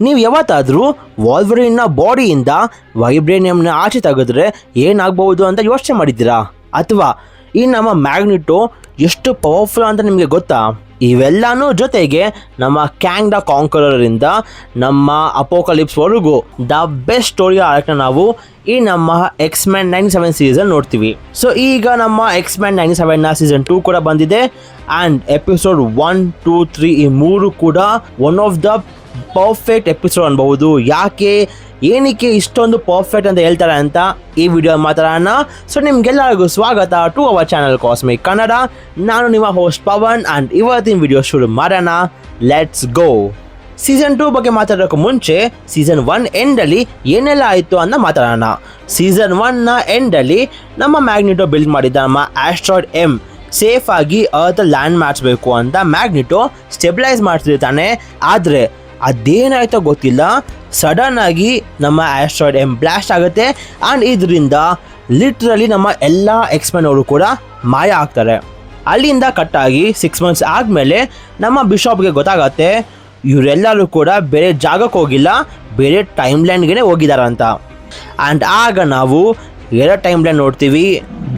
ನೀವು ಯಾವತ್ತಾದರೂ ವಾಲ್ವರಿನ್ನ ಬಾಡಿಯಿಂದ ವೈಬ್ರೇನಿಯಂನ ಆಚೆ ತೆಗೆದ್ರೆ ಏನಾಗಬಹುದು ಅಂತ ಯೋಚನೆ ಮಾಡಿದ್ದೀರಾ? ಅಥವಾ ಈ ನಮ್ಮ ಮ್ಯಾಗ್ನಿಟೋ ಎಷ್ಟು ಪವರ್ಫುಲ್ ಅಂತ ನಿಮಗೆ ಗೊತ್ತಾ? ಇವೆಲ್ಲನೂ ಜೊತೆಗೆ ನಮ್ಮ ಕ್ಯಾಂಗ್ ದ ಕಾಂಕರರಿಂದ ನಮ್ಮ ಅಪೋಕಲಿಪ್ಸ್ವರೆಗೂ ದ ಬೆಸ್ಟ್ ಸ್ಟೋರಿ ಆರ್ಕ್ನ ನಾವು ಈ ನಮ್ಮ ಎಕ್ಸ್ಮ್ಯಾನ್ 97 ಸೀಸನ್ ನೋಡ್ತೀವಿ. ಸೊ ಈಗ ನಮ್ಮ ಎಕ್ಸ್ಮ್ಯಾನ್ 97ನ ಸೀಸನ್ 2 ಕೂಡ ಬಂದಿದೆ. ಆ್ಯಂಡ್ ಎಪಿಸೋಡ್ 1, 2, 3 ಈ 3 ಕೂಡ one of the perfect episode ಅನ್ಬಹುದು. ಯಾಕೆ ಏನಕ್ಕೆ ಇಷ್ಟೊಂದು ಪರ್ಫೆಕ್ಟ್ ಅಂತ ಹೇಳ್ತಾರೆ ಅಂತ ಈ ವಿಡಿಯೋ ಮಾತಾಡೋಣ. ಸೊ ನಿಮ್ಗೆಲ್ಲರಿಗೂ ಸ್ವಾಗತ to our channel cosmic Kannada. ನಾನು ನಿಮ್ಮ ಹೋಸ್ಟ್ ಪವನ್ ಆ್ಯಂಡ್ ಇವತ್ತಿನ ವಿಡಿಯೋ ಶುರು ಮಾಡೋಣ. Let's go. ಸೀಸನ್ 2 ಬಗ್ಗೆ ಮಾತಾಡೋಕೆ ಮುಂಚೆ ಸೀಸನ್ 1 ಎಂಡಲ್ಲಿ ಏನೆಲ್ಲ ಆಯಿತು ಅಂತ ಮಾತಾಡೋಣ. ಸೀಸನ್ 1ನ ಎಂಡಲ್ಲಿ ನಮ್ಮ ಮ್ಯಾಗ್ನಿಟೋ ಬಿಲ್ಡ್ ಮಾಡಿದ್ದ ನಮ್ಮ ಆಸ್ಟ್ರಾಯ್ಡ್ M ಸೇಫ್ ಆಗಿ ಅರ್ತ್ ಲ್ಯಾಂಡ್ ಮಾಡಿಸ್ಬೇಕು ಅಂತ ಮ್ಯಾಗ್ನಿಟೋ ಸ್ಟೆಬಿಲೈಸ್ ಮಾಡ್ತಿರ್ತಾನೆ. ಆದರೆ ಅದೇನಾಯ್ತೋ ಗೊತ್ತಿಲ್ಲ, ಸಡನ್ ಆಗಿ ನಮ್ಮ ಆಸ್ಟ್ರಾಯ್ಡ್ M ಬ್ಲಾಸ್ಟ್ ಆಗುತ್ತೆ. ಆ್ಯಂಡ್ ಇದರಿಂದ ಲಿಟ್ರಲಿ ನಮ್ಮ ಎಲ್ಲ ಎಕ್ಸ್ಮೆನ್ ಅವರು ಕೂಡ ಮಾಯ ಆಗ್ತಾರೆ. ಅಲ್ಲಿಂದ ಕಟ್ಟಾಗಿ 6 ಮಂತ್ಸ್ ಆದಮೇಲೆ ನಮ್ಮ ಬಿಷಪ್ಗೆ ಗೊತ್ತಾಗತ್ತೆ ಇವರೆಲ್ಲರೂ ಕೂಡ ಬೇರೆ ಜಾಗಕ್ಕೆ ಹೋಗಿಲ್ಲ, ಬೇರೆ ಟೈಮ್ ಲೈನ್ಗೆ ಹೋಗಿದ್ದಾರೆ ಅಂತ. ಆ್ಯಂಡ್ ಆಗ ನಾವು 2 ಟೈಮ್ ಲೈನ್ ನೋಡ್ತೀವಿ.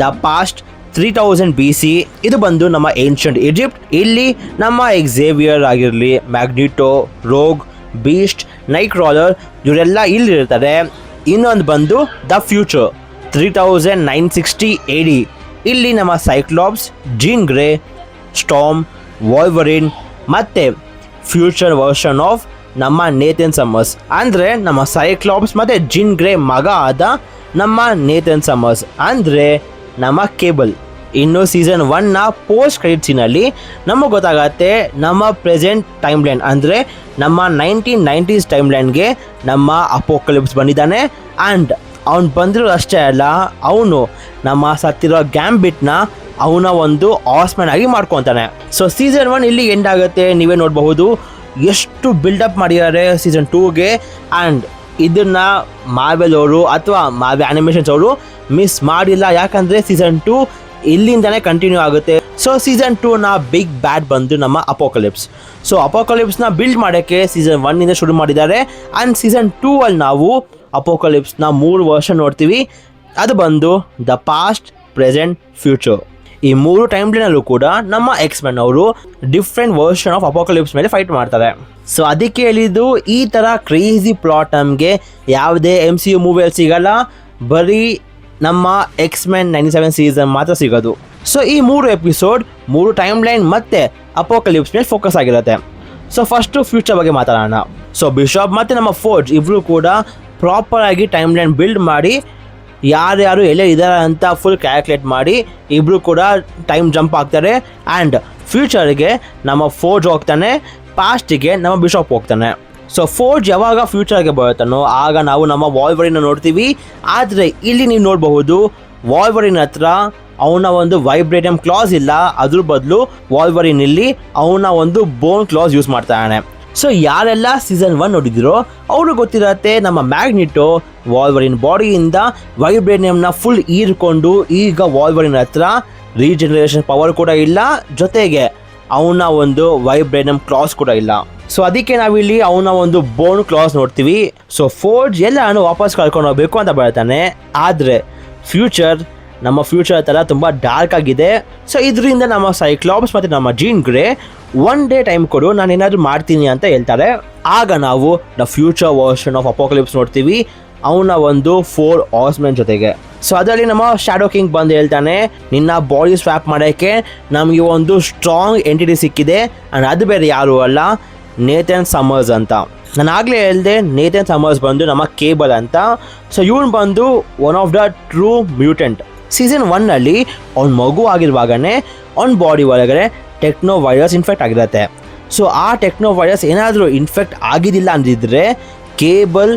ದ ಪಾಸ್ಟ್ 3000 BC ಇದು ಬಂದು ನಮ್ಮ ಏನ್ಷಂಟ್ ಈಜಿಪ್ಟ್. ಇಲ್ಲಿ ನಮ್ಮ ಎಕ್ಸೇವಿಯರ್ ಆಗಿರಲಿ, ಮ್ಯಾಗ್ನಿಟೋ, ರೋಗ್, ಬೀಸ್ಟ್, ನೈಟ್ ಕ್ರಾಲರ್ ಇವರೆಲ್ಲ ಇಲ್ಲಿರ್ತಾರೆ. ಇನ್ನೊಂದು ಬಂದು ದ ಫ್ಯೂಚರ್ 3960 AD. ಇಲ್ಲಿ ನಮ್ಮ ಸೈಕ್ಲಾಪ್ಸ್, ಜೀನ್ ಗ್ರೇ, ಸ್ಟಾರ್ಮ್, ವಾಲ್ವರಿನ್ ಮತ್ತು ಫ್ಯೂಚರ್ ವರ್ಷನ್ ಆಫ್ ನಮ್ಮ ನೇಥನ್ ಸಮ್ಮರ್ಸ್. ಅಂದರೆ ನಮ್ಮ ಸೈಕ್ಲಾಪ್ಸ್ ಮತ್ತು ಜೀನ್ ಗ್ರೇ ಮಗ ಆದ ನಮ್ಮ ನೇಥನ್ ಸಮ್ಮರ್ಸ್ ಅಂದರೆ ನಮ್ಮ ಕೇಬಲ್. ಇನ್ನು ಸೀಸನ್ 1ನ ಪೋಸ್ಟ್ ಕ್ರೆಡಿಟ್ ಸೀನಲ್ಲಿ ನಮಗೆ ಗೊತ್ತಾಗತ್ತೆ ನಮ್ಮ ಪ್ರೆಸೆಂಟ್ ಟೈಮ್ ಲೈನ್ ಅಂದರೆ ನಮ್ಮ 1990s ಟೈಮ್ ಲೈನ್ಗೆ ನಮ್ಮ ಅಪೋಕಲಿಪ್ಸ್ ಬಂದಿದ್ದಾನೆ. ಆ್ಯಂಡ್ ಅವ್ನು ಬಂದಿರೋದು ಅಷ್ಟೇ ಅಲ್ಲ, ಅವನು ನಮ್ಮ ಸತ್ತಿರೋ ಗ್ಯಾಂಬಿಟ್ನ ಅವನ ಒಂದು ಆಸ್ಮ್ಯಾನ್ ಆಗಿ ಮಾಡ್ಕೊತಾನೆ. ಸೊ ಸೀಸನ್ 1 ಇಲ್ಲಿ ಎಂಡ್ ಆಗುತ್ತೆ. ನೀವೇ ನೋಡಬಹುದು ಎಷ್ಟು ಬಿಲ್ಡಪ್ ಮಾಡಿದ್ದಾರೆ ಸೀಸನ್ 2ಗೆ. ಆ್ಯಂಡ್ ಇದನ್ನು ಮಾರ್ವೆಲ್ ಅವರು ಅಥವಾ ಮಾರ್ವೆಲ್ ಆ್ಯನಿಮೇಷನ್ಸ್ ಅವರು ಮಿಸ್ ಮಾಡಿಲ್ಲ. ಯಾಕಂದರೆ ಸೀಸನ್ 2 ಇಲ್ಲಿಂದನೇ ಕಂಟಿನ್ಯೂ ಆಗುತ್ತೆ. ಸೊ ಸೀಸನ್ 2ನ ಬಿಗ್ ಬ್ಯಾಡ್ ಬಂದು ನಮ್ಮ ಅಪೋಕಲಿಪ್ಸ್. ಸೊ ಅಪೋಕಲಿಪ್ಸ್ನ ಬಿಲ್ಡ್ ಮಾಡೋಕ್ಕೆ ಸೀಸನ್ 1ಇಂದ ಶುರು ಮಾಡಿದ್ದಾರೆ. ಆ್ಯಂಡ್ ಸೀಸನ್ 2ಅಲ್ಲಿ ನಾವು ಅಪೋಕಲಿಪ್ಸ್ನ 3 ವರ್ಷನ್ ನೋಡ್ತೀವಿ. ಅದು ಬಂದು ದ ಪಾಸ್ಟ್, ಪ್ರೆಸೆಂಟ್, ಫ್ಯೂಚರ್. ಈ 3 ಟೈಮ್ ಲೈನಲ್ಲೂ ಕೂಡ ನಮ್ಮ ಎಕ್ಸ್ಮೆನ್ ಅವರು ಡಿಫ್ರೆಂಟ್ ವರ್ಷನ್ ಆಫ್ ಅಪೋಕಲಿಪ್ಸ್ ಮೇಲೆ ಫೈಟ್ ಮಾಡ್ತಾರೆ. ಸೊ ಅದಕ್ಕೆ ಹೇಳಿದ್ದು ಈ ಥರ ಕ್ರೇಜಿ ಪ್ಲಾಟ್ ನಮಗೆ ಯಾವುದೇ MCU ಮೂವಿಯಲ್ಲಿ ಸಿಗಲ್ಲ, ಬರೀ ನಮ್ಮ ಎಕ್ಸ್ಮೆನ್ 97 ಸೀಸನ್ ಮಾತ್ರ ಸಿಗೋದು. ಸೊ ಈ 3 ಎಪಿಸೋಡ್ 3 ಟೈಮ್ ಲೈನ್ ಮತ್ತು ಅಪೋಕಲಿಪ್ಸ್ ಮೇಲೆ ಫೋಕಸ್ ಆಗಿರುತ್ತೆ. ಸೊ ಫಸ್ಟು ಫ್ಯೂಚರ್ ಬಗ್ಗೆ ಮಾತಾಡೋಣ. ಸೊ ಬಿಷಪ್ ಮತ್ತು ನಮ್ಮ ಫೋರ್ಜ್ ಇಬ್ಬರು ಕೂಡ ಪ್ರಾಪರಾಗಿ ಟೈಮ್ ಲೈನ್ ಬಿಲ್ಡ್ ಮಾಡಿ ಯಾರ್ಯಾರು ಎಲ್ಲೇ ಇದ್ದಾರೆ ಅಂತ ಫುಲ್ ಕ್ಯಾಲ್ಕುಲೇಟ್ ಮಾಡಿ ಇಬ್ಬರು ಕೂಡ ಟೈಮ್ ಜಂಪ್ ಆಗ್ತಾರೆ. ಆ್ಯಂಡ್ ಫ್ಯೂಚರ್ಗೆ ನಮ್ಮ ಫೋರ್ಜ್ ಹೋಗ್ತಾನೆ, ಪಾಸ್ಟಿಗೆ ನಮ್ಮ ಬಿಷಪ್ ಹೋಗ್ತಾನೆ. ಸೊ ಫೋರ್ಜ್ ಯಾವಾಗ ಫ್ಯೂಚರ್ಗೆ ಬರುತ್ತಾನೋ ಆಗ ನಾವು ನಮ್ಮ ವಾಲ್ವರಿನ ನೋಡ್ತೀವಿ. ಆದರೆ ಇಲ್ಲಿ ನೀವು ನೋಡಬಹುದು ವಾಲ್ವರಿನ್ ಹತ್ರ ಅವನ ಒಂದು ವೈಬ್ರೇನಿಯಂ ಕ್ಲಾಸ್ ಇಲ್ಲ, ಅದ್ರ ಬದಲು ವಾಲ್ವರಿನ್ ಇಲ್ಲಿ ಅವನ ಒಂದು ಬೋನ್ ಕ್ಲಾಸ್ ಯೂಸ್ ಮಾಡ್ತಾನೆ. ಸೊ ಯಾರೆಲ್ಲ ಸೀಸನ್ 1 ನೋಡಿದಿರೋ ಅವರು ಗೊತ್ತಿರತ್ತೆ ನಮ್ಮ ಮ್ಯಾಗ್ನಿಟೋ ವಾಲ್ವರಿನ್ ಬಾಡಿಯಿಂದ ವೈಬ್ರೇನಿಯಂನ ಫುಲ್ ಹೀರ್ಕೊಂಡು ಈಗ ವಾಲ್ವರಿನ್ ಹತ್ರ ರೀಜನರೇಷನ್ ಪವರ್ ಕೂಡ ಇಲ್ಲ, ಜೊತೆಗೆ ಅವನ ಒಂದು ವೈಬ್ರೇನಿಯಂ ಕ್ಲಾಸ್ ಕೂಡ ಇಲ್ಲ. ಸೊ ಅದಕ್ಕೆ ನಾವಿಲ್ಲಿ ಅವನ ಒಂದು ಬೋನ್ ಕ್ಲಾಸ್ ನೋಡ್ತೀವಿ. ಸೊ ಫೋರ್ಜ್ ಎಲ್ಲಾನು ವಾಪಸ್ ಕಳ್ಕೊಂಡು ಹೋಗ್ಬೇಕು ಅಂತ ಬರ್ತಾನೆ. ಆದರೆ ನಮ್ಮ ಫ್ಯೂಚರ್ ಥರ ತುಂಬ ಡಾರ್ಕ್ ಆಗಿದೆ. ಸೊ ಇದರಿಂದ ನಮ್ಮ ಸೈಕ್ಲಾಪ್ಸ್ ಮತ್ತು ನಮ್ಮ ಜೀನ್ ಗ್ರೇ 1 ಡೇ ಟೈಮ್ ಕೊಡು, ನಾನು ಏನಾದರೂ ಮಾಡ್ತೀನಿ ಅಂತ ಹೇಳ್ತಾರೆ. ಆಗ ನಾವು ದ ಫ್ಯೂಚರ್ ವರ್ಷನ್ ಆಫ್ ಅಪೋಕಲಿಪ್ಸ್ ನೋಡ್ತೀವಿ ಅವನ ಒಂದು 4 ಆಸ್ಮೆನ್ ಜೊತೆಗೆ. ಸೊ ಅದರಲ್ಲಿ ನಮ್ಮ ಶ್ಯಾಡೋ ಕಿಂಗ್ ಬಂದು ಹೇಳ್ತಾನೆ, ನಿನ್ನ ಬಾಡಿ ಸ್ವ್ಯಾಪ್ ಮಾಡೋಕ್ಕೆ ನಮಗೆ ಒಂದು ಸ್ಟ್ರಾಂಗ್ ಎಂಟಿಟಿ ಸಿಕ್ಕಿದೆ. ಆ್ಯಂಡ್ ಅದು ಬೇರೆ ಯಾರು ಅಲ್ಲ, ನೇಥನ್ ಸಮ್ಮರ್ಸ್ ಅಂತ. ನಾನು ಆಗಲೇ ಹೇಳಿದೆ ನೇಥನ್ ಸಮ್ಮರ್ಸ್ ಬಂದು ನಮ್ಮ ಕೇಬಲ್ ಅಂತ. ಸೊ ಇವನು ಬಂದು one of the true mutant. Season 1ನಲ್ಲಿ ಅವ್ನ ಮಗು ಆಗಿರುವಾಗನೇ ಅವ್ನ ಬಾಡಿ ಒಳಗಡೆ ಟೆಕ್ನೋ ವೈರಸ್ ಇನ್ಫೆಕ್ಟ್ ಆಗಿರುತ್ತೆ. ಸೊ ಆ ಟೆಕ್ನೋ ವೈರಸ್ ಏನಾದರೂ ಇನ್ಫೆಕ್ಟ್ ಆಗಿದ್ದಿಲ್ಲ ಅಂದಿದ್ರೆ ಕೇಬಲ್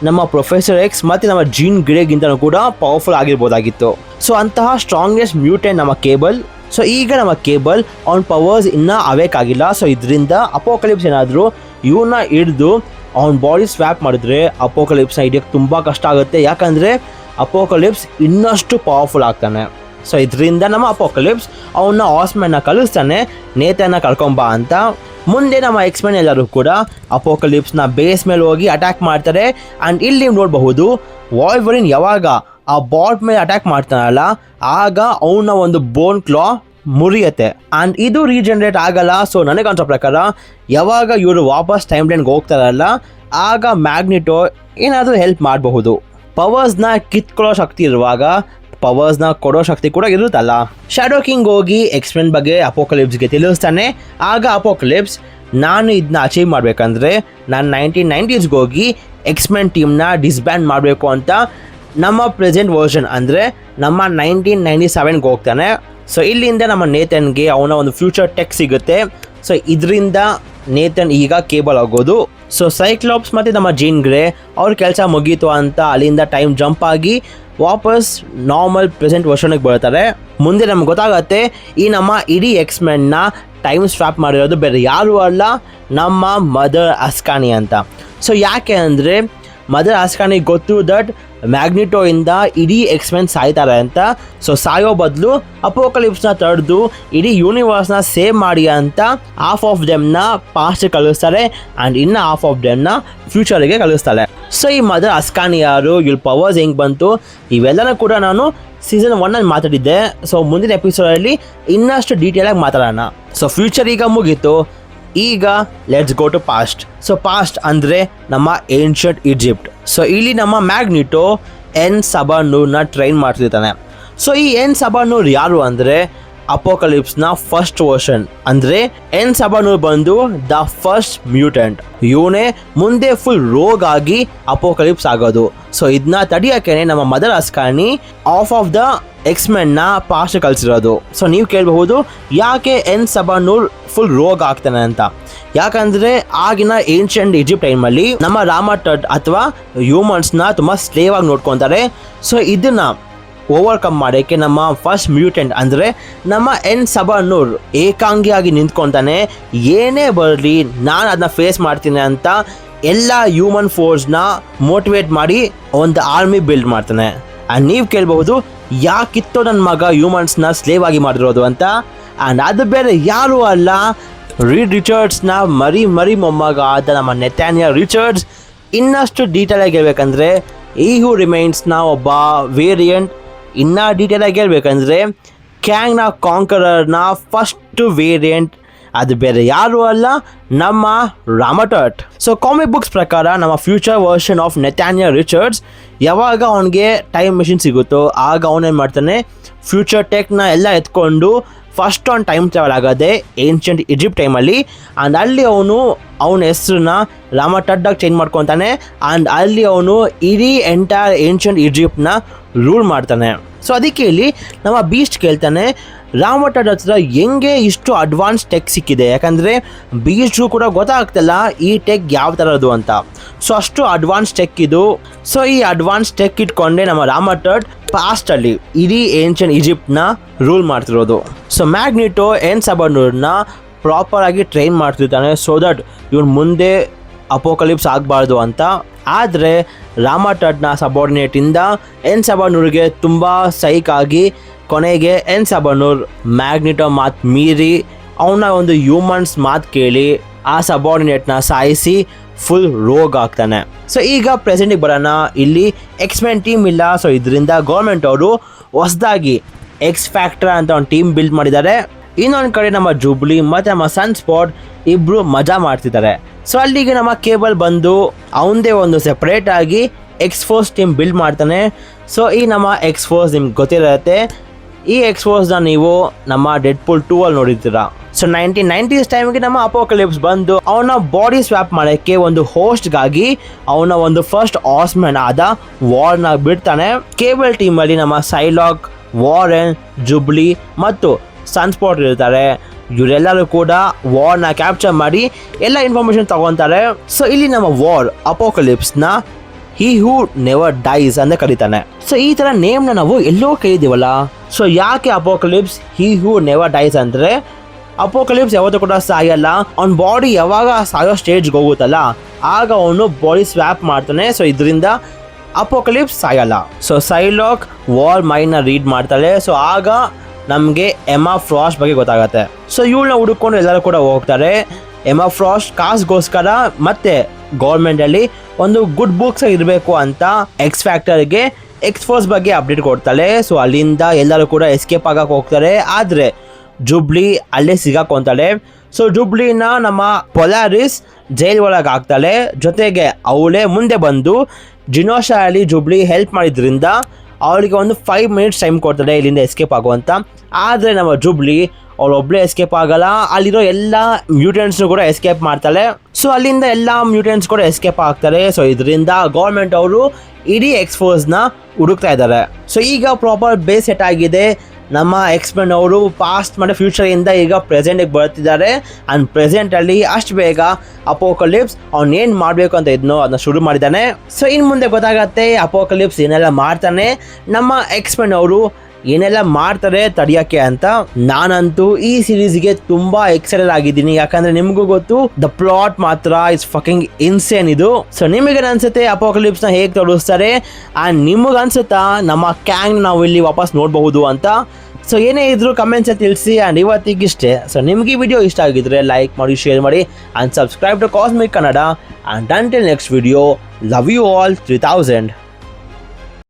ನಮ್ಮ ಪ್ರೊಫೆಸರ್ ಎಕ್ಸ್ ಮತ್ತು ನಮ್ಮ ಜೀನ್ ಗ್ರೇಗಿಂತಲೂ ಕೂಡ ಪವರ್ಫುಲ್ ಆಗಿರ್ಬೋದಾಗಿತ್ತು. ಸೊ ಅಂತಹ ಸ್ಟ್ರಾಂಗೆಸ್ಟ್ ಮ್ಯೂಟೆಂಟ್ ನಮ್ಮ ಕೇಬಲ್. ಸೊ ಈಗ ನಮ್ಮ ಕೇಬಲ್ ಅವ್ನ ಪವರ್ಸ್ ಇನ್ನೂ ಅವೇಕ್ ಆಗಿಲ್ಲ. ಸೊ ಇದರಿಂದ ಅಪೋಕಲಿಪ್ಸ್ ಏನಾದರೂ ಇವನ್ನ ಹಿಡಿದು ಅವ್ನ ಬಾಡಿ ಸ್ವ್ಯಾಪ್ ಮಾಡಿದ್ರೆ ಅಪೋಕಲಿಪ್ಸ್ನ ಹಿಡಿಯೋಕ್ಕೆ ತುಂಬ ಕಷ್ಟ ಆಗುತ್ತೆ. ಯಾಕಂದರೆ ಅಪೋಕಲಿಪ್ಸ್ ಇನ್ನಷ್ಟು ಪವರ್ಫುಲ್ ಆಗ್ತಾನೆ. ಸೊ ಇದರಿಂದ ನಮ್ಮ ಅಪೋಕಲಿಪ್ಸ್ ಅವನ್ನ ಆಸ್ಮ್ಯಾನ್ನ ಕಳಿಸ್ತಾನೆ ನೇತನ್ನ ಕರ್ಕೊಂಬ ಅಂತ. ಮುಂದೆ ನಮ್ಮ ಎಕ್ಸ್ಮೆನ್ ಎಲ್ಲರೂ ಕೂಡ ಅಪೋಕಲಿಪ್ಸ್ನ ಬೇಸ್ ಮೇಲೆ ಹೋಗಿ ಅಟ್ಯಾಕ್ ಮಾಡ್ತಾರೆ. ಆ್ಯಂಡ್ ಇಲ್ಲಿ ನೀವು ನೋಡಬಹುದು ವಾಲ್ವರಿನ್ ಯಾವಾಗ ಆ ಬಾಟ್ ಮೇಲೆ ಅಟ್ಯಾಕ್ ಮಾಡ್ತಾನಲ್ಲ ಆಗ ಅವನ ಒಂದು ಬೋನ್ ಕ್ಲಾ ಮುರಿಯತ್ತೆ. ಆ್ಯಂಡ್ ಇದು ರೀಜನರೇಟ್ ಆಗಲ್ಲ. ಸೊ ನನಗೆ ಅನ್ಸೋ ಪ್ರಕಾರ ಯಾವಾಗ ಇವರು ವಾಪಸ್ ಟೈಮ್ ಲೈನ್ಗೆ ಹೋಗ್ತಾರಲ್ಲ ಆಗ ಮ್ಯಾಗ್ನಿಟೋ ಏನಾದರೂ ಹೆಲ್ಪ್ ಮಾಡಬಹುದು. ಪವರ್ಸ್ನ ಕಿತ್ಕೊಳ್ಳೋ ಶಕ್ತಿ ಇರುವಾಗ ಪವರ್ಸ್ನ ಕೊಡೋ ಶಕ್ತಿ ಕೂಡ ಇರುತ್ತಲ್ಲ. ಶ್ಯಾಡೋ ಕಿಂಗ್ ಹೋಗಿ ಎಕ್ಸ್ಮೆನ್ ಬಗ್ಗೆ ಅಪೋಕಲಿಪ್ಸ್ಗೆ ತಿಳಿಸ್ತಾನೆ. ಆಗ ಅಪೋಕಲಿಪ್ಸ್ ನಾನು ಇದನ್ನ ಅಚೀವ್ ಮಾಡಬೇಕಂದ್ರೆ ನಾನು 1990s ಹೋಗಿ ಎಕ್ಸ್ಮೆನ್ ಟೀಮ್ನ ಡಿಸ್ಬ್ಯಾಂಡ್ ಮಾಡಬೇಕು ಅಂತ ನಮ್ಮ ಪ್ರೆಸೆಂಟ್ ವರ್ಷನ್ ಅಂದರೆ ನಮ್ಮ 1997ಗೆ ಹೋಗ್ತಾನೆ. ಸೊ ಇಲ್ಲಿಂದ ನಮ್ಮ ನೇತನ್ಗೆ ಅವನ ಒಂದು ಫ್ಯೂಚರ್ ಟೆಕ್ ಸಿಗುತ್ತೆ. ಸೊ ಇದರಿಂದ ನೇತನ್ ಈಗ ಕೇಬಲ್ ಆಗೋದು. ಸೊ ಸೈಕ್ಲಾಪ್ಸ್ ಮತ್ತು ನಮ್ಮ ಜೀನ್ ಗ್ರೇ ಅವ್ರ ಕೆಲಸ ಮುಗೀತು ಅಂತ ಅಲ್ಲಿಂದ ಟೈಮ್ ಜಂಪ್ ಆಗಿ ವಾಪಸ್ ನಾರ್ಮಲ್ ಪ್ರೆಸೆಂಟ್ ವರ್ಷನ್ಗೆ ಬರ್ತಾರೆ. ಮುಂದೆ ನಮ್ಗೆ ಗೊತ್ತಾಗತ್ತೆ ಈ ನಮ್ಮ ಇಡೀ ಎಕ್ಸ್ಮೆನ್ನ ಟೈಮ್ ಸ್ವಾಪ್ ಮಾಡಿರೋದು ಬೇರೆ ಯಾರು ಅಲ್ಲ, ನಮ್ಮ ಮದರ್ ಅಸ್ಕಾನಿ ಅಂತ. ಸೊ ಯಾಕೆ ಅಂದರೆ ಮದರ್ ಅಸ್ಕಾನಿಗೆ ಗೊತ್ತು ದಟ್ ಮ್ಯಾಗ್ನಿಟೋ ಇಂದ ಇಡೀ ಎಕ್ಸ್ಮೆನ್ ಸಾಯ್ತಾರೆ ಅಂತ. ಸೊ ಸಾಯೋ ಬದಲು ಅಪೋಕಲಿಪ್ಸ್ನ ತಡೆದು ಇಡೀ ಯೂನಿವರ್ಸ್ನ ಸೇವ್ ಮಾಡಿ ಅಂತ ಹಾಫ್ ಆಫ್ ದೆಮ್ನ ಪಾಸ್ಟ್ ಕಳಿಸ್ತಾರೆ ಆ್ಯಂಡ್ ಇನ್ನು ಹಾಫ್ ಆಫ್ ದೆಮ್ನ ಫ್ಯೂಚರಿಗೆ ಕಳಿಸ್ತಾರೆ. ಸೊ ಈ ಮದರ್ ಅಸ್ಕಾನಿ ಯಾರು, ಇವ್ರ ಪವರ್ಸ್ ಹೆಂಗೆ ಬಂತು, ಇವೆಲ್ಲನೂ ಕೂಡ ನಾನು ಸೀಸನ್ 1 ಮಾತಾಡಿದ್ದೆ. ಸೊ ಮುಂದಿನ ಎಪಿಸೋಡಲ್ಲಿ ಇನ್ನಷ್ಟು ಡೀಟೇಲಾಗಿ ಮಾತಾಡೋಣ. ಸೊ ಫ್ಯೂಚರ್ ಈಗ ಮುಗೀತು, ಈಗ let's go to past. So past ಅಂದರೆ ನಮ್ಮ ಏನ್ಷಂಟ್ ಈಜಿಪ್ಟ್. ಸೊ ಇಲ್ಲಿ ನಮ್ಮ ಮ್ಯಾಗ್ನಿಟೋ ಎನ್ ಸಬಾನೂರ್ನ ಟ್ರೈನ್ ಮಾಡ್ತಿರ್ತಾನೆ. ಸೊ ಈ ಎನ್ ಸಬಾನೂರ್ ಯಾರು ಅಂದರೆ ಅಪೋಕಲಿಪ್ಸ್ನ ಫಸ್ಟ್ ವರ್ಷನ್. ಅಂದರೆ ಎನ್ ಸಬಾನೂರ್ ಬಂದು ದ ಫಸ್ಟ್ ಮ್ಯೂಟೆಂಟ್. ಇವನೇ ಮುಂದೆ ಫುಲ್ ರೋಗ್ ಆಗಿ ಅಪೋಕಲಿಪ್ಸ್ ಆಗೋದು. ಸೊ ಇದನ್ನ ತಡಿಯೋಕೆ ನಮ್ಮ ಮದರ್ ಅಸ್ಕಾನಿ ಆಫ್ ದ ಎಕ್ಸ್ಮೆನ್ನ ಪಾಸ್ಟ್ ಕಳಿಸಿರೋದು. ಸೊ ನೀವು ಕೇಳಬಹುದು ಯಾಕೆ ಎನ್ ಸಬಾನೂರ್ ಫುಲ್ ರೋಗ್ ಆಗ್ತಾನೆ ಅಂತ. ಯಾಕಂದರೆ ಆಗಿನ ಏನ್ಷಂಟ್ ಈಜಿಪ್ಟ್ ಟೈಮಲ್ಲಿ ನಮ್ಮ ರಾಮಟಟ್ ಅಥವಾ ಹ್ಯೂಮನ್ಸ್ನ ತುಂಬ ಸ್ಲೇವ್ ಆಗಿ ನೋಡ್ಕೊತಾರೆ. ಸೊ ಇದನ್ನ ಓವರ್ಕಮ್ ಮಾಡೋಕ್ಕೆ ನಮ್ಮ ಫಸ್ಟ್ ಮ್ಯೂಟೆಂಟ್ ಅಂದರೆ ನಮ್ಮ ಎನ್ ಸಬಾನೂರ್ ಏಕಾಂಗಿಯಾಗಿ ನಿಂತ್ಕೊತಾನೆ. ಏನೇ ಬರಲಿ ನಾನು ಅದನ್ನ ಫೇಸ್ ಮಾಡ್ತೀನಿ ಅಂತ ಎಲ್ಲ ಹ್ಯೂಮನ್ ಫೋರ್ಸ್ನ ಮೋಟಿವೇಟ್ ಮಾಡಿ ಒಂದು ಆರ್ಮಿ ಬಿಲ್ಡ್ ಮಾಡ್ತಾನೆ. ಆ್ಯಂಡ್ ನೀವು ಕೇಳಬಹುದು ಯಾಕಿತ್ತೋ ನನ್ನ ಮಗ ಹ್ಯೂಮನ್ಸ್ನ ಸ್ಲೇವ್ ಆಗಿ ಮಾಡಿರೋದು ಅಂತ. ಆ್ಯಂಡ್ ಅದು ಬೇರೆ ಯಾರೂ ಅಲ್ಲ, ರೀಡ್ ರಿಚರ್ಡ್ಸ್ನ ಮರಿ ಮೊಮ್ಮಗ ಆದ ನಮ್ಮ ನೆಥಾನಿಯಲ್ ರಿಚರ್ಡ್ಸ್. ಇನ್ನಷ್ಟು ಡೀಟೇಲಾಗಿ ಹೇಳ್ಬೇಕಂದ್ರೆ ಈ ಹೂ ರಿಮೈನ್ಸ್ನ ಒಬ್ಬ ವೇರಿಯಂಟ್. ಇನ್ನೂ ಡೀಟೇಲಾಗಿ ಹೇಳ್ಬೇಕಂದ್ರೆ ಕ್ಯಾಂಗ್ನ ಕಾಂಕರರ್ನ ಫಸ್ಟ್ ವೇರಿಯಂಟ್. ಅದು ಬೇರೆ ಯಾರು ಅಲ್ಲ, ನಮ್ಮ ರಾಮಟಟ್. ಸೊ ಕಾಮಿಕ್ ಬುಕ್ಸ್ ಪ್ರಕಾರ ನಮ್ಮ ಫ್ಯೂಚರ್ ವರ್ಷನ್ ಆಫ್ ನೆಥಾನಿಯಲ್ ರಿಚರ್ಡ್ಸ್ ಯಾವಾಗ ಅವನಿಗೆ ಟೈಮ್ ಮೆಷಿನ್ ಸಿಗುತ್ತೋ ಆಗ ಅವನೇನು ಮಾಡ್ತಾನೆ, ಫ್ಯೂಚರ್ ಟೆಕ್ನ ಎಲ್ಲ ಎತ್ಕೊಂಡು ಫಸ್ಟ್ ಆನ್ ಟೈಮ್ ಟ್ರಾವೆಲ್ ಆಗೋದೆ ಏನ್ಷಂಟ್ ಈಜಿಪ್ಟ್ ಟೈಮಲ್ಲಿ. ಆ್ಯಂಡ್ ಅಲ್ಲಿ ಅವನ ಹೆಸರನ್ನ ರಾಮಟಡ್ಡಾಗಿ ಚೇಂಜ್ ಮಾಡ್ಕೊತಾನೆ. ಆ್ಯಂಡ್ ಅಲ್ಲಿ ಅವನು ಇಡೀ ಎಂಟೈರ್ ಏನ್ಷಂಟ್ ಈಜಿಪ್ಟ್ನ ರೂಲ್ ಮಾಡ್ತಾನೆ. ಸೊ ಅದಕ್ಕೆ ಇಲ್ಲಿ ನಮ್ಮ ಬೀಸ್ಟ್ ಕೇಳ್ತಾನೆ ರಾಮಟಡ್ ಹತ್ರ ಹೆಂಗೆ ಇಷ್ಟು ಅಡ್ವಾನ್ಸ್ ಟೆಕ್ ಸಿಕ್ಕಿದೆ, ಯಾಕಂದರೆ ಬೀಸ್ಟ್ಗೂ ಕೂಡ ಗೊತ್ತಾಗ್ತಿಲ್ಲ ಈ ಟೆಕ್ ಯಾವ ಥರದ್ದು ಅಂತ. ಸೊ ಅಷ್ಟು ಅಡ್ವಾನ್ಸ್ ಟೆಕ್ ಇದು. ಸೊ ಈ ಅಡ್ವಾನ್ಸ್ ಟೆಕ್ ಇಟ್ಕೊಂಡೆ ನಮ್ಮ ರಾಮಟಡ್ ಪಾಸ್ಟಲ್ಲಿ ಇಡೀ ಏನ್ಷಂಟ್ ಈಜಿಪ್ಟ್ನ ರೂಲ್ ಮಾಡ್ತಿರೋದು. ಸೊ ಮ್ಯಾಗ್ನಿಟೋ ಎನ್ ಸಬಾನೂರ್ನ ಪ್ರಾಪರಾಗಿ ಟ್ರೈನ್ ಮಾಡ್ತಿರ್ತಾನೆ ಸೊ ದಟ್ ಇವ್ನು ಮುಂದೆ ಅಪೋಕಲಿಪ್ಸ್ ಆಗಬಾರ್ದು ಅಂತ. ಆದರೆ ರಾಮಟಡ್ನ ಸಬಾರ್ಡಿನೇಟಿಂದ ಎನ್ ಸಬಾನೂರ್ಗೆ ತುಂಬ ಸೈಕ್ ಆಗಿ ಕೊನೆಗೆ ಎನ್ ಸಬಾನೂರ್ ಮ್ಯಾಗ್ನಿಟೋ ಮಾತು ಮೀರಿ ಅವನ ಒಂದು ಹ್ಯೂಮನ್ಸ್ ಮಾತು ಕೇಳಿ ಆ ಸಬಾರ್ಡಿನೇಟ್ನ ಸಾಯಿಸಿ ಫುಲ್ ರೋಗ್ ಆಗ್ತಾನೆ. ಸೊ ಈಗ ಪ್ರೆಸೆಂಟಿಗೆ ಬರೋಣ. ಇಲ್ಲಿ ಎಕ್ಸ್ಮೆನ್ ಟೀಮ್ ಇಲ್ಲ. ಸೊ ಇದರಿಂದ ಗೌರ್ಮೆಂಟ್ ಅವರು ಹೊಸದಾಗಿ ಎಕ್ಸ್ ಫ್ಯಾಕ್ಟರ್ ಅಂತ ಒಂದು ಟೀಮ್ ಬಿಲ್ಡ್ ಮಾಡಿದ್ದಾರೆ. ಇನ್ನೊಂದು ಕಡೆ ನಮ್ಮ ಜೂಬ್ಲಿ ಮತ್ತು ನಮ್ಮ ಸನ್ ಸ್ಪಾಟ್ ಇಬ್ಬರು ಮಜಾ ಮಾಡ್ತಿದ್ದಾರೆ. ಸೊ ಅಲ್ಲಿಗೆ ನಮ್ಮ ಕೇಬಲ್ ಬಂದು ಅವನದೇ ಒಂದು ಸೆಪ್ರೇಟ್ ಆಗಿ ಎಕ್ಸ್ಫೋರ್ಸ್ ಟೀಮ್ ಬಿಲ್ಡ್ ಮಾಡ್ತಾನೆ. ಸೊ ಈ ನಮ್ಮ ಎಕ್ಸ್ಫೋರ್ಸ್ ನಿಮ್ಗೆ ಗೊತ್ತಿರುತ್ತೆ. ಈ ಎಕ್ಸ್ಫೋರ್ಸ್ನ ನೀವು ನಮ್ಮ ಡೆಡ್ಪೂಲ್ 2 ಅಲ್ಲಿ ನೋಡಿರ್ತೀರ. ಸೊ 1990s ಟೈಮ್ಗೆ ನಮ್ಮ ಅಪೋಕಲಿಪ್ಸ್ ಬಂದು ಅವನ ಬಾಡಿ ಸ್ವ್ಯಾಪ್ ಮಾಡೋಕ್ಕೆ ಒಂದು ಹೋಸ್ಟ್ಗಾಗಿ ಅವನ ಒಂದು ಫಸ್ಟ್ ಆರ್ಸ್ಮ್ಯಾನ್ ಆದ ವಾರ್ನ ಬಿಡ್ತಾನೆ. ಕೇಬಲ್ ಟೀಮಲ್ಲಿ ನಮ್ಮ ಸೈಲಾಕ್, ವಾರೆನ್, ಜುಬ್ಲಿ ಮತ್ತು ಸನ್ಸ್ಪಾಟ್ ಇರ್ತಾರೆ. ಇವರೆಲ್ಲರೂ ಕೂಡ ವಾರ್ನ ಕ್ಯಾಪ್ಚರ್ ಮಾಡಿ ಎಲ್ಲ ಇನ್ಫಾರ್ಮೇಷನ್ ತಗೊತಾರೆ. ಸೊ ಇಲ್ಲಿ ನಮ್ಮ ವಾರ್ ಅಪೋಕಲಿಪ್ಸ್ನ ಹಿ ಹೂ ನೆವರ್ ಡೈಸ್ ಅಂತ ಕರೀತಾನೆ. ಸೊ ಈ ಥರ ನೇಮ್ನ ನಾವು ಎಲ್ಲೋ ಕೇಳಿದ್ದೀವಲ್ಲ. ಸೊ ಯಾಕೆ ಅಪೋಕಲಿಪ್ಸ್ ಹಿ ಹೂ ನೆವರ್ ಡೈಸ್ ಅಂದರೆ ಅಪೋಕಲಿಪ್ಸ್ ಯಾವತ್ತೂ ಕೂಡ ಸಾಯಲ್ಲ. ಅವ್ನ ಬಾಡಿ ಯಾವಾಗ ಸಾಯೋ ಸ್ಟೇಜ್ಗೆ ಹೋಗುತ್ತಲ್ಲ ಆಗ ಅವನು ಬಾಡಿ ಸ್ವ್ಯಾಪ್ ಮಾಡ್ತಾನೆ. ಸೊ ಇದರಿಂದ ಅಪೋಕಲಿಪ್ಸ್ ಸಾಯಲ್ಲ. ಸೊ ಸೈಲಾಕ್ ವಾರ್ ಮೈಂಡ್ನ ರೀಡ್ ಮಾಡ್ತಾಳೆ. ಸೊ ಆಗ ನಮಗೆ ಎಮಾ ಫ್ರಾಸ್ಟ್ ಬಗ್ಗೆ ಗೊತ್ತಾಗತ್ತೆ. ಸೊ ಇವಳನ್ನ ಹುಡುಕೊಂಡು ಎಲ್ಲರೂ ಕೂಡ ಹೋಗ್ತಾರೆ. ಎಮಾ ಫ್ರಾಸ್ಟ್ ಕಾಸ್ಗೋಸ್ಕರ ಮತ್ತೆ ಗೌರ್ಮೆಂಟಲ್ಲಿ ಒಂದು ಗುಡ್ ಬುಕ್ಸ್ ಇರಬೇಕು ಅಂತ ಎಕ್ಸ್ ಫ್ಯಾಕ್ಟರ್ಗೆ ಎಕ್ಸ್ಫೋರ್ಸ್ ಬಗ್ಗೆ ಅಪ್ಡೇಟ್ ಕೊಡ್ತಾಳೆ. ಸೊ ಅಲ್ಲಿಂದ ಎಲ್ಲರೂ ಕೂಡ ಎಸ್ಕೇಪ್ ಆಗಕ್ಕೆ ಹೋಗ್ತಾರೆ. ಆದರೆ ಜುಬ್ಲಿ ಅಲ್ಲೇ ಸಿಗಾಕೊಂತಾಳೆ. ಸೊ ಜುಬ್ಲಿನ ನಮ್ಮ ಪೊಲಾರಿಸ್ ಜೈಲ್ ಒಳಗೆ ಹಾಕ್ತಾಳೆ. ಜೊತೆಗೆ ಅವಳೇ ಮುಂದೆ ಬಂದು ಜಿನೋಶಾಲಿ ಜುಬ್ಲಿ ಹೆಲ್ಪ್ ಮಾಡಿದ್ರಿಂದ ಅವಳಿಗೆ ಒಂದು 5 ಮಿನಿಟ್ಸ್ ಟೈಮ್ ಕೊಡ್ತಾಳೆ ಇಲ್ಲಿಂದ ಎಸ್ಕೇಪ್ ಆಗುವಂತ. ಆದರೆ ನಮ್ಮ ಜುಬ್ಲಿ ಅವಳೊಬ್ಬಳೇ ಎಸ್ಕೇಪ್ ಆಗಲ್ಲ, ಅಲ್ಲಿರೋ ಎಲ್ಲ ಮ್ಯೂಟೆಂಟ್ಸ್ನು ಕೂಡ ಎಸ್ಕೇಪ್ ಮಾಡ್ತಾಳೆ. ಸೊ ಅಲ್ಲಿಂದ ಎಲ್ಲ ಮ್ಯೂಟೆಂಟ್ಸ್ ಕೂಡ ಎಸ್ಕೇಪ್ ಆಗ್ತಾರೆ. ಸೊ ಇದರಿಂದ ಗೌರ್ಮೆಂಟ್ ಅವರು ಇಡೀ ಎಕ್ಸ್ಫೋರ್ಸ್ನ ಹುಡುಕ್ತಾ ಇದ್ದಾರೆ. ಸೊ ಈಗ ಪ್ರಾಪರ್ ಬೇಸ್ ಸೆಟ್ ಆಗಿದೆ. ನಮ್ಮ ಎಕ್ಸ್ಮೆನ್ ಅವರು ಪಾಸ್ಟ್ ಮತ್ತು ಫ್ಯೂಚರಿಂದ ಈಗ ಪ್ರೆಸೆಂಟಿಗೆ ಬರ್ತಿದ್ದಾರೆ. ಆ್ಯಂಡ್ ಪ್ರೆಸೆಂಟಲ್ಲಿ ಅಷ್ಟು ಬೇಗ ಅಪೋಕಲಿಪ್ಸ್ ಅವ್ನೇನು ಮಾಡಬೇಕು ಅಂತ ಇದನ್ನು ಅದನ್ನ ಶುರು ಮಾಡಿದ್ದಾನೆ. ಸೊ ಇನ್ನು ಮುಂದೆ ಗೊತ್ತಾಗತ್ತೆ ಅಪೋಕಲಿಪ್ಸ್ ಏನೆಲ್ಲ ಮಾಡ್ತಾನೆ, ನಮ್ಮ ಎಕ್ಸ್ಮೆನ್ ಅವರು ಏನೆಲ್ಲ ಮಾಡ್ತಾರೆ ತಡೆಯೋಕ್ಕೆ ಅಂತ. ನಾನಂತೂ ಈ ಸೀರೀಸ್ಗೆ ತುಂಬ ಎಕ್ಸೈಟೆಡ್ ಆಗಿದ್ದೀನಿ, ಯಾಕಂದರೆ ನಿಮಗೂ ಗೊತ್ತು ದ ಪ್ಲಾಟ್ ಮಾತ್ರ ಇಸ್ ಫಕಿಂಗ್ ಇನ್ಸೇನ್ ಇದು. ಸೊ ನಿಮಗೇನು ಅನ್ಸುತ್ತೆ ಅಪೋಕಲಿಪ್ಸ್ನ ಹೇಗೆ ತೋರಿಸ್ತಾರೆ ಆ್ಯಂಡ್ ನಿಮಗನ್ಸುತ್ತಾ ನಮ್ಮ ಕ್ಯಾಂಗ್ ನಾವು ಇಲ್ಲಿ ವಾಪಸ್ ನೋಡಬಹುದು ಅಂತ? ಸೊ ಏನೇ ಇದ್ರು ಕಮೆಂಟ್ಸ್ ತಿಳಿಸಿ. ಆ್ಯಂಡ್ ಇವತ್ತಿಗಿಷ್ಟೇ. ಸೊ ನಿಮಗೆ ಈ ವಿಡಿಯೋ ಇಷ್ಟ ಆಗಿದ್ರೆ ಲೈಕ್ ಮಾಡಿ, ಶೇರ್ ಮಾಡಿ and subscribe to cosmic Kannada. And until next video, love you all 3000.